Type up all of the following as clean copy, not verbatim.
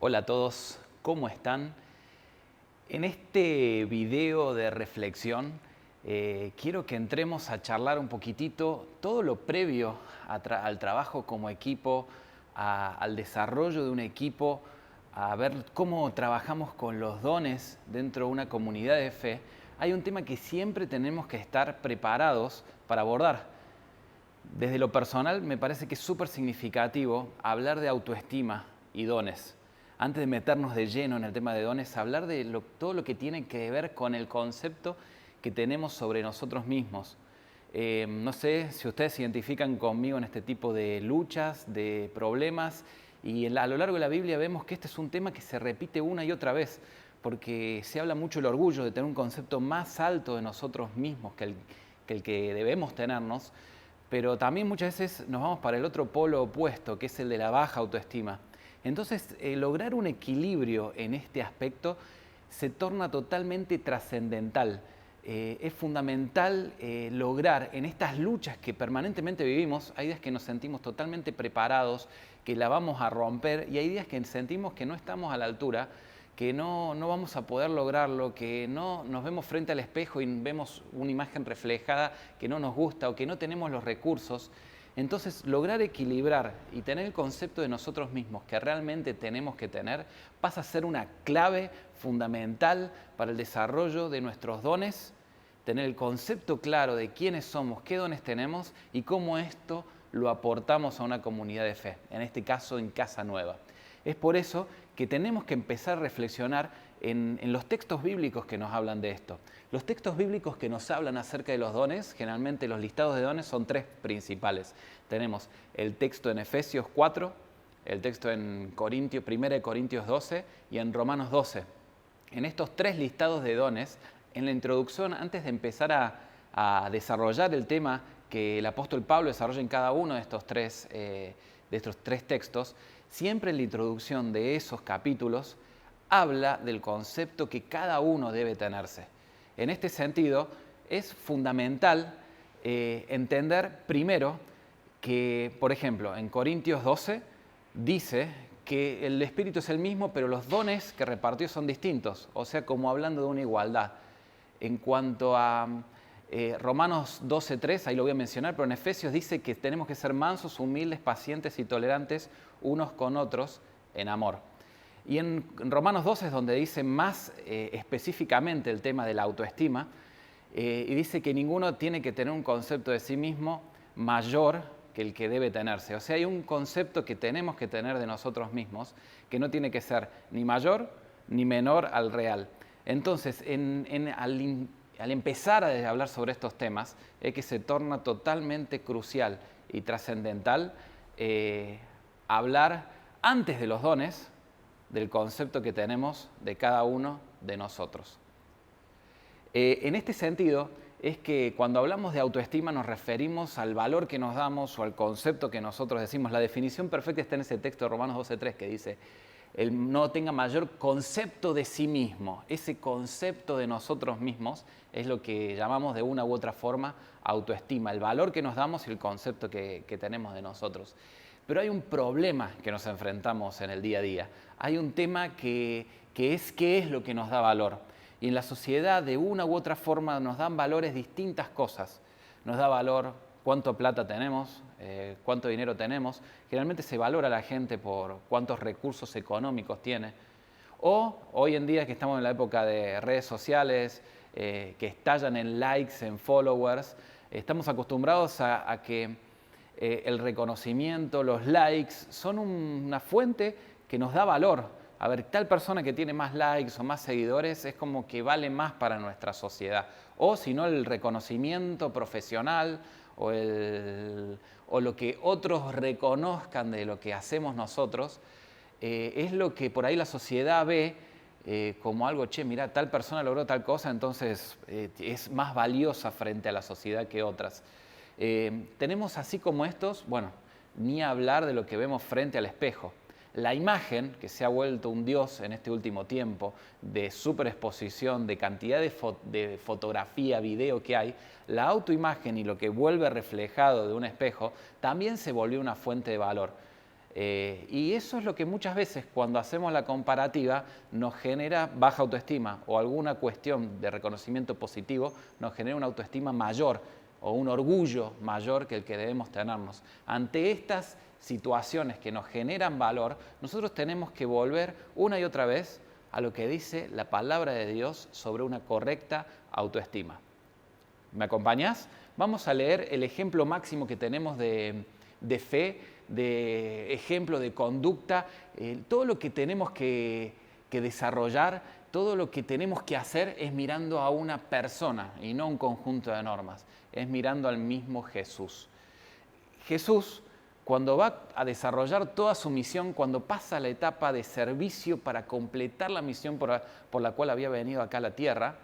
Hola a todos, ¿cómo están? En este video de reflexión quiero que entremos a charlar un poquitito todo lo previo al trabajo como equipo, al desarrollo de un equipo, a ver cómo trabajamos con los dones dentro de una comunidad de fe. Hay un tema que siempre tenemos que estar preparados para abordar. Desde lo personal me parece que es súper significativo hablar de autoestima y dones. Antes de meternos de lleno en el tema de dones, hablar de todo lo que tiene que ver con el concepto que tenemos sobre nosotros mismos. No sé si ustedes se identifican conmigo en este tipo de luchas, de problemas, y a lo largo de la Biblia vemos que este es un tema que se repite una y otra vez, porque se habla mucho del orgullo de tener un concepto más alto de nosotros mismos que el que debemos tenernos, pero también muchas veces nos vamos para el otro polo opuesto, que es el de la baja autoestima. Entonces, lograr un equilibrio en este aspecto se torna totalmente trascendental. Es fundamental lograr en estas luchas que permanentemente vivimos, hay días que nos sentimos totalmente preparados, que la vamos a romper, y hay días que sentimos que no estamos a la altura, que no vamos a poder lograrlo, que no nos vemos frente al espejo y vemos una imagen reflejada que no nos gusta o que no tenemos los recursos. Entonces, lograr equilibrar y tener el concepto de nosotros mismos que realmente tenemos que tener pasa a ser una clave fundamental para el desarrollo de nuestros dones, tener el concepto claro de quiénes somos, qué dones tenemos y cómo esto lo aportamos a una comunidad de fe, en este caso en Casa Nueva. Es por eso que tenemos que empezar a reflexionar en los textos bíblicos que nos hablan de esto. Los textos bíblicos que nos hablan acerca de los dones, generalmente los listados de dones son tres principales. Tenemos el texto en Efesios 4, el texto en 1 Corintios 12 y en Romanos 12. En estos tres listados de dones, en la introducción, antes de empezar a desarrollar el tema que el apóstol Pablo desarrolla en cada uno de estos tres textos, siempre en la introducción de esos capítulos habla del concepto que cada uno debe tenerse. En este sentido, es fundamental entender primero que, por ejemplo, en Corintios 12 dice que el Espíritu es el mismo, pero los dones que repartió son distintos, o sea, como hablando de una igualdad. En cuanto a Romanos 12:3, ahí lo voy a mencionar, pero en Efesios dice que tenemos que ser mansos, humildes, pacientes y tolerantes unos con otros en amor. Y en Romanos 12 es donde dice más específicamente el tema de la autoestima, y dice que ninguno tiene que tener un concepto de sí mismo mayor que el que debe tenerse. O sea, hay un concepto que tenemos que tener de nosotros mismos que no tiene que ser ni mayor ni menor al real. Entonces, al empezar a hablar sobre estos temas, es que se torna totalmente crucial y trascendental hablar antes de los dones del concepto que tenemos de cada uno de nosotros. En este sentido, es que cuando hablamos de autoestima nos referimos al valor que nos damos o al concepto que nosotros decimos. La definición perfecta está en ese texto de Romanos 12:3 que dice: el no tenga mayor concepto de sí mismo. Ese concepto de nosotros mismos es lo que llamamos de una u otra forma autoestima, el valor que nos damos y el concepto que tenemos de nosotros. Pero hay un problema que nos enfrentamos en el día a día. Hay un tema que es qué es lo que nos da valor. Y en la sociedad, de una u otra forma, nos dan valores distintas cosas. Nos da valor cuánto plata tenemos, cuánto dinero tenemos. Generalmente se valora a la gente por cuántos recursos económicos tiene. O hoy en día que estamos en la época de redes sociales, que estallan en likes, en followers, estamos acostumbrados a que el reconocimiento, los likes, son una fuente que nos da valor. A ver, tal persona que tiene más likes o más seguidores es como que vale más para nuestra sociedad. O si no, el reconocimiento profesional o lo que otros reconozcan de lo que hacemos nosotros, es lo que por ahí la sociedad ve como algo, che, mira, tal persona logró tal cosa, entonces es más valiosa frente a la sociedad que otras. Tenemos así como estos, bueno, ni hablar de lo que vemos frente al espejo. La imagen, que se ha vuelto un dios en este último tiempo, de superexposición, de cantidad de fotografía, video que hay, la autoimagen y lo que vuelve reflejado de un espejo, también se volvió una fuente de valor. Y eso es lo que muchas veces cuando hacemos la comparativa nos genera baja autoestima o alguna cuestión de reconocimiento positivo nos genera una autoestima mayor o un orgullo mayor que el que debemos tenernos. Ante estas situaciones que nos generan valor, nosotros tenemos que volver una y otra vez a lo que dice la palabra de Dios sobre una correcta autoestima. ¿Me acompañás? Vamos a leer el ejemplo máximo que tenemos de fe, de ejemplo de conducta, todo lo que tenemos que desarrollar, todo lo que tenemos que hacer es mirando a una persona y no a un conjunto de normas, es mirando al mismo Jesús. Jesús, cuando va a desarrollar toda su misión, cuando pasa la etapa de servicio para completar la misión por la cual había venido acá a la tierra,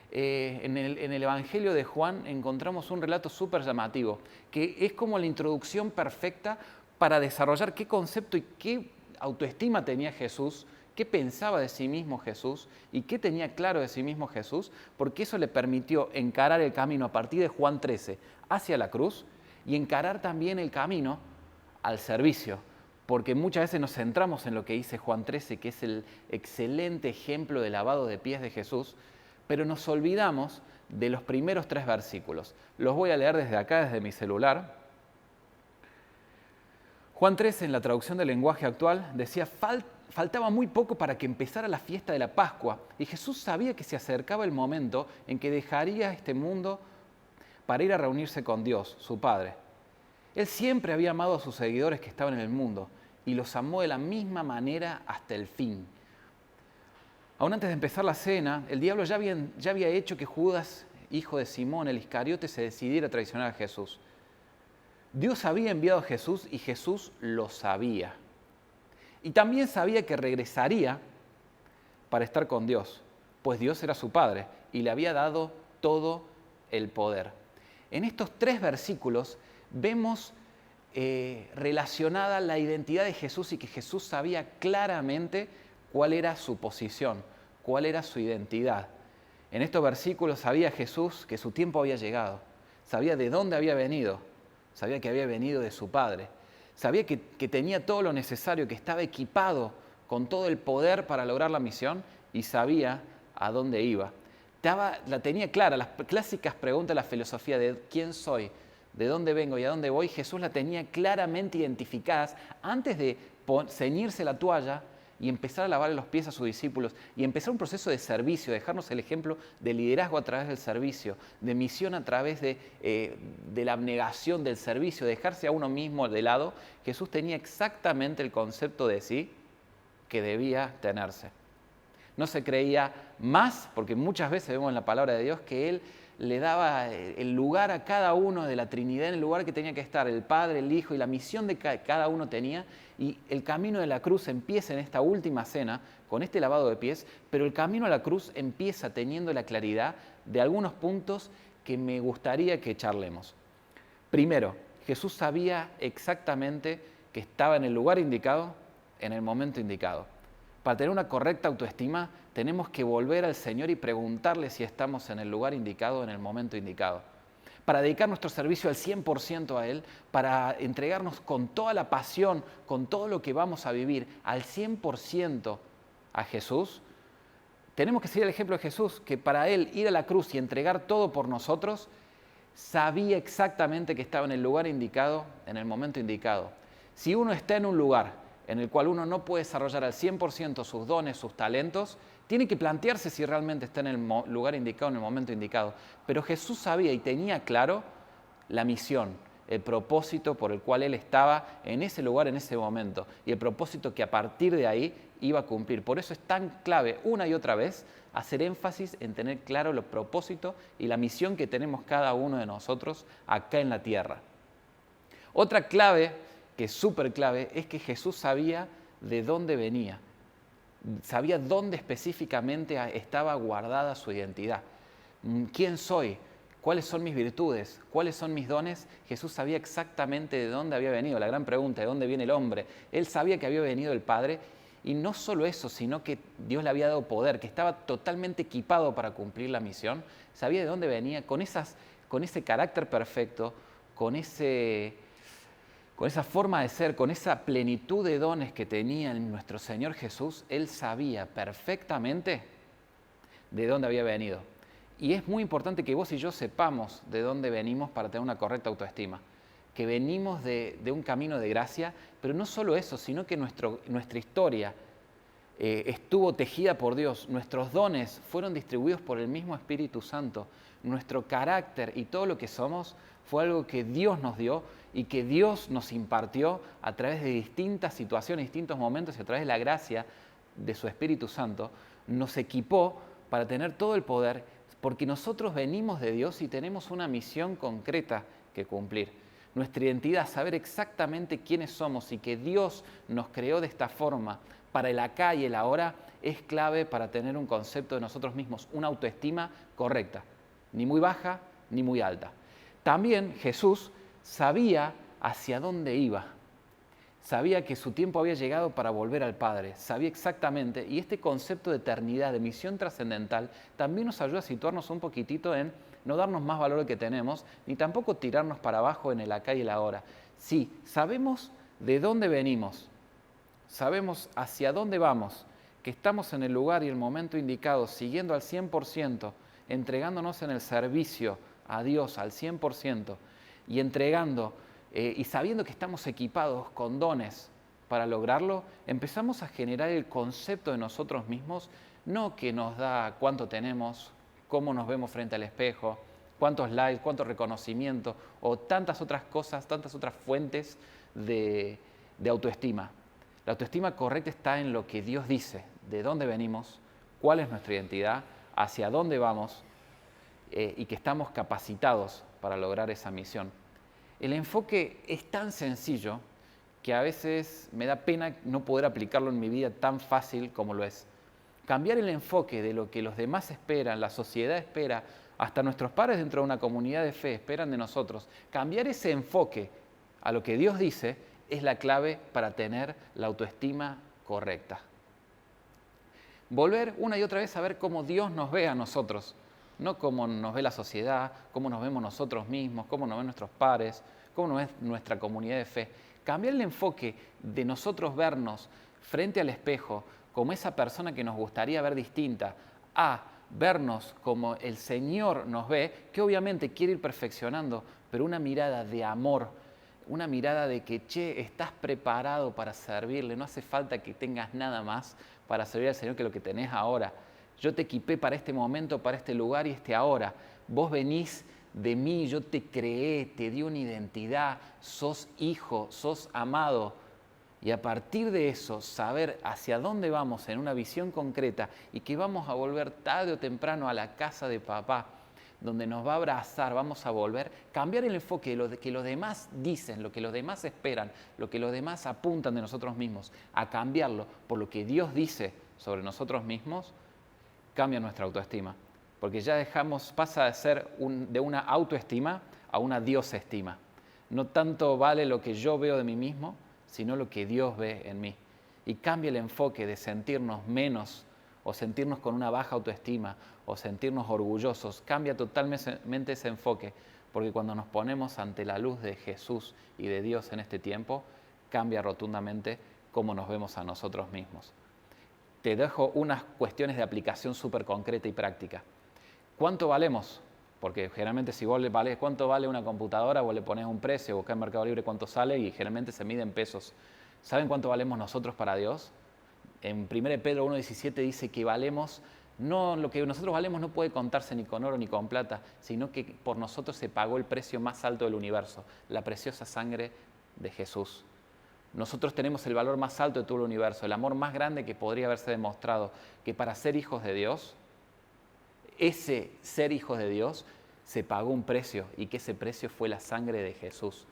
en el Evangelio de Juan encontramos un relato súper llamativo, que es como la introducción perfecta para desarrollar qué concepto y qué autoestima tenía Jesús, qué pensaba de sí mismo Jesús y qué tenía claro de sí mismo Jesús, porque eso le permitió encarar el camino a partir de Juan 13 hacia la cruz y encarar también el camino al servicio, porque muchas veces nos centramos en lo que dice Juan 13, que es el excelente ejemplo de lavado de pies de Jesús, pero nos olvidamos de los primeros 3 versículos. Los voy a leer desde acá, desde mi celular. Juan 13, en la traducción del lenguaje actual, decía: faltaba muy poco para que empezara la fiesta de la Pascua, y Jesús sabía que se acercaba el momento en que dejaría este mundo para ir a reunirse con Dios, su Padre. Él siempre había amado a sus seguidores que estaban en el mundo, y los amó de la misma manera hasta el fin. Aún antes de empezar la cena, el diablo ya había hecho que Judas, hijo de Simón el Iscariote, se decidiera a traicionar a Jesús. Dios había enviado a Jesús y Jesús lo sabía. Y también sabía que regresaría para estar con Dios, pues Dios era su Padre y le había dado todo el poder. En estos 3 versículos vemos relacionada la identidad de Jesús y que Jesús sabía claramente cuál era su posición, cuál era su identidad. En estos versículos sabía Jesús que su tiempo había llegado, sabía de dónde había venido, sabía que había venido de su Padre, sabía que tenía todo lo necesario, que estaba equipado con todo el poder para lograr la misión y sabía a dónde iba. La tenía clara, las clásicas preguntas de la filosofía de quién soy, de dónde vengo y a dónde voy, Jesús la tenía claramente identificadas antes de ceñirse la toalla y empezar a lavarle los pies a sus discípulos y empezar un proceso de servicio, dejarnos el ejemplo de liderazgo a través del servicio, de misión a través de la abnegación del servicio, dejarse a uno mismo de lado. Jesús tenía exactamente el concepto de sí que debía tenerse. No se creía más, porque muchas veces vemos en la palabra de Dios que Él le daba el lugar a cada uno de la Trinidad, en el lugar que tenía que estar, el Padre, el Hijo y la misión de cada uno tenía. Y el camino de la cruz empieza en esta última cena, con este lavado de pies, pero el camino a la cruz empieza teniendo la claridad de algunos puntos que me gustaría que charlemos. Primero, Jesús sabía exactamente que estaba en el lugar indicado, en el momento indicado. Para tener una correcta autoestima, tenemos que volver al Señor y preguntarle si estamos en el lugar indicado, en el momento indicado. Para dedicar nuestro servicio al 100% a Él, para entregarnos con toda la pasión, con todo lo que vamos a vivir, al 100% a Jesús, tenemos que seguir el ejemplo de Jesús, que para Él ir a la cruz y entregar todo por nosotros, sabía exactamente que estaba en el lugar indicado, en el momento indicado. Si uno está en un lugar en el cual uno no puede desarrollar al 100% sus dones, sus talentos, tiene que plantearse si realmente está en el lugar indicado, en el momento indicado. Pero Jesús sabía y tenía claro la misión, el propósito por el cual Él estaba en ese lugar, en ese momento, y el propósito que a partir de ahí iba a cumplir. Por eso es tan clave, una y otra vez, hacer énfasis en tener claro el propósito y la misión que tenemos cada uno de nosotros acá en la tierra. Otra clave, que es súper clave, es que Jesús sabía de dónde venía, sabía dónde específicamente estaba guardada su identidad. ¿Quién soy? ¿Cuáles son mis virtudes? ¿Cuáles son mis dones? Jesús sabía exactamente de dónde había venido. La gran pregunta, ¿de dónde viene el hombre? Él sabía que había venido el Padre, y no solo eso, sino que Dios le había dado poder, que estaba totalmente equipado para cumplir la misión. Sabía de dónde venía, con ese carácter perfecto, con ese con esa forma de ser, con esa plenitud de dones que tenía en nuestro Señor Jesús, Él sabía perfectamente de dónde había venido. Y es muy importante que vos y yo sepamos de dónde venimos para tener una correcta autoestima. Que venimos de un camino de gracia, pero no solo eso, sino que nuestra historia estuvo tejida por Dios, nuestros dones fueron distribuidos por el mismo Espíritu Santo, nuestro carácter y todo lo que somos fue algo que Dios nos dio y que Dios nos impartió a través de distintas situaciones, distintos momentos y a través de la gracia de su Espíritu Santo, nos equipó para tener todo el poder, porque nosotros venimos de Dios y tenemos una misión concreta que cumplir. Nuestra identidad, saber exactamente quiénes somos y que Dios nos creó de esta forma para el acá y el ahora, es clave para tener un concepto de nosotros mismos, una autoestima correcta, ni muy baja ni muy alta. También Jesús sabía hacia dónde iba, sabía que su tiempo había llegado para volver al Padre, sabía exactamente, y este concepto de eternidad, de misión trascendental, también nos ayuda a situarnos un poquitito en no darnos más valor al que tenemos, ni tampoco tirarnos para abajo en el acá y el ahora. Sí, sabemos de dónde venimos, sabemos hacia dónde vamos, que estamos en el lugar y el momento indicado, siguiendo al 100%, entregándonos en el servicio a Dios al 100% y entregando y sabiendo que estamos equipados con dones para lograrlo, empezamos a generar el concepto de nosotros mismos, no que nos da cuánto tenemos, cómo nos vemos frente al espejo, cuántos likes, cuánto reconocimiento o tantas otras cosas, tantas otras fuentes de autoestima. La autoestima correcta está en lo que Dios dice, de dónde venimos, cuál es nuestra identidad, hacia dónde vamos y que estamos capacitados para lograr esa misión. El enfoque es tan sencillo que a veces me da pena no poder aplicarlo en mi vida tan fácil como lo es. Cambiar el enfoque de lo que los demás esperan, la sociedad espera, hasta nuestros padres dentro de una comunidad de fe esperan de nosotros. Cambiar ese enfoque a lo que Dios dice es la clave para tener la autoestima correcta. Volver una y otra vez a ver cómo Dios nos ve a nosotros, no cómo nos ve la sociedad, cómo nos vemos nosotros mismos, cómo nos ven nuestros pares, cómo nos ve nuestra comunidad de fe. Cambiar el enfoque de nosotros vernos frente al espejo como esa persona que nos gustaría ver distinta, a vernos como el Señor nos ve, que obviamente quiere ir perfeccionando, pero una mirada de amor, una mirada de que, che, estás preparado para servirle, no hace falta que tengas nada más para servir al Señor que lo que tenés ahora. Yo te equipé para este momento, para este lugar y este ahora. Vos venís de mí, yo te creé, te di una identidad, sos hijo, sos amado. Y a partir de eso, saber hacia dónde vamos en una visión concreta y que vamos a volver tarde o temprano a la casa de papá, donde nos va a abrazar, vamos a volver, cambiar el enfoque de lo que los demás dicen, lo que los demás esperan, lo que los demás apuntan de nosotros mismos, a cambiarlo por lo que Dios dice sobre nosotros mismos, cambia nuestra autoestima. Porque ya pasa de ser de una autoestima a una diosestima. No tanto vale lo que yo veo de mí mismo, sino lo que Dios ve en mí. Y cambia el enfoque de sentirnos menos o sentirnos con una baja autoestima o sentirnos orgullosos. Cambia totalmente ese enfoque, porque cuando nos ponemos ante la luz de Jesús y de Dios en este tiempo, cambia rotundamente cómo nos vemos a nosotros mismos. Te dejo unas cuestiones de aplicación súper concreta y práctica. ¿Cuánto valemos? Porque generalmente si vos le valés cuánto vale una computadora, vos le ponés un precio, buscás en Mercado Libre cuánto sale y generalmente se mide en pesos. ¿Saben cuánto valemos nosotros para Dios? En 1 Pedro 1,17 dice que valemos, no, lo que nosotros valemos no puede contarse ni con oro ni con plata, sino que por nosotros se pagó el precio más alto del universo, la preciosa sangre de Jesús. Nosotros tenemos el valor más alto de todo el universo, el amor más grande que podría haberse demostrado, que para ser hijos de Dios, ese ser hijos de Dios se pagó un precio y que ese precio fue la sangre de Jesús.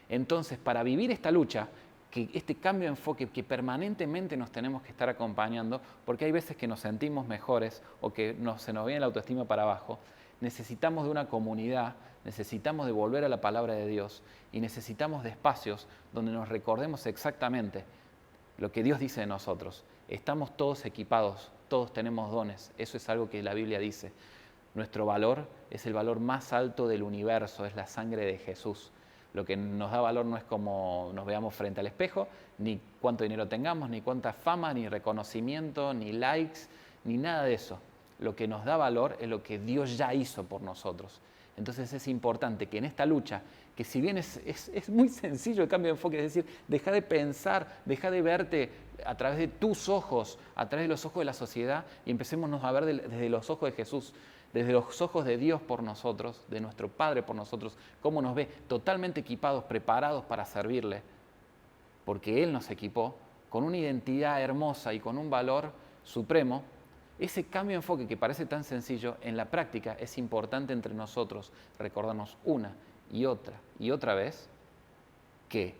Entonces, para vivir esta lucha, que este cambio de enfoque que permanentemente nos tenemos que estar acompañando, porque hay veces que nos sentimos mejores o que se nos viene la autoestima para abajo, necesitamos de una comunidad, necesitamos de volver a la palabra de Dios y necesitamos de espacios donde nos recordemos exactamente lo que Dios dice de nosotros. Estamos todos equipados, todos tenemos dones, eso es algo que la Biblia dice. Nuestro valor es el valor más alto del universo, es la sangre de Jesús. Lo que nos da valor no es cómo nos veamos frente al espejo, ni cuánto dinero tengamos, ni cuánta fama, ni reconocimiento, ni likes, ni nada de eso. Lo que nos da valor es lo que Dios ya hizo por nosotros. Entonces es importante que en esta lucha, que si bien es muy sencillo el cambio de enfoque, es decir, deja de pensar, deja de verte a través de tus ojos, a través de los ojos de la sociedad, y empecémonos a ver desde los ojos de Jesús, desde los ojos de Dios por nosotros, de nuestro Padre por nosotros, cómo nos ve totalmente equipados, preparados para servirle, porque Él nos equipó con una identidad hermosa y con un valor supremo. Ese cambio de enfoque que parece tan sencillo, en la práctica es importante entre nosotros recordarnos una y otra vez que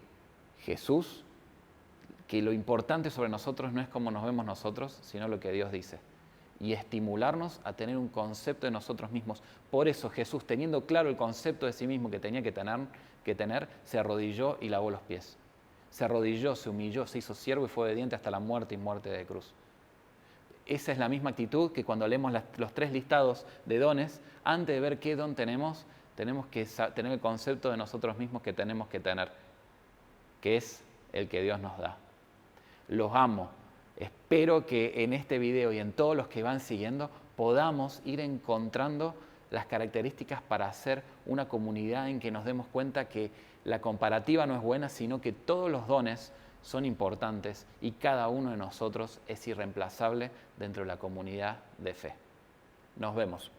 Jesús, que lo importante sobre nosotros no es cómo nos vemos nosotros, sino lo que Dios dice. Y estimularnos a tener un concepto de nosotros mismos. Por eso Jesús, teniendo claro el concepto de sí mismo que tenía que tener, se arrodilló y lavó los pies. Se arrodilló, se humilló, se hizo siervo y fue obediente hasta la muerte y muerte de cruz. Esa es la misma actitud que cuando leemos los 3 listados de dones, antes de ver qué don tenemos que tener el concepto de nosotros mismos que tenemos que tener, que es el que Dios nos da. Los amo. Espero que en este video y en todos los que van siguiendo podamos ir encontrando las características para hacer una comunidad en que nos demos cuenta que la comparativa no es buena, sino que todos los dones son importantes y cada uno de nosotros es irreemplazable dentro de la comunidad de fe. Nos vemos.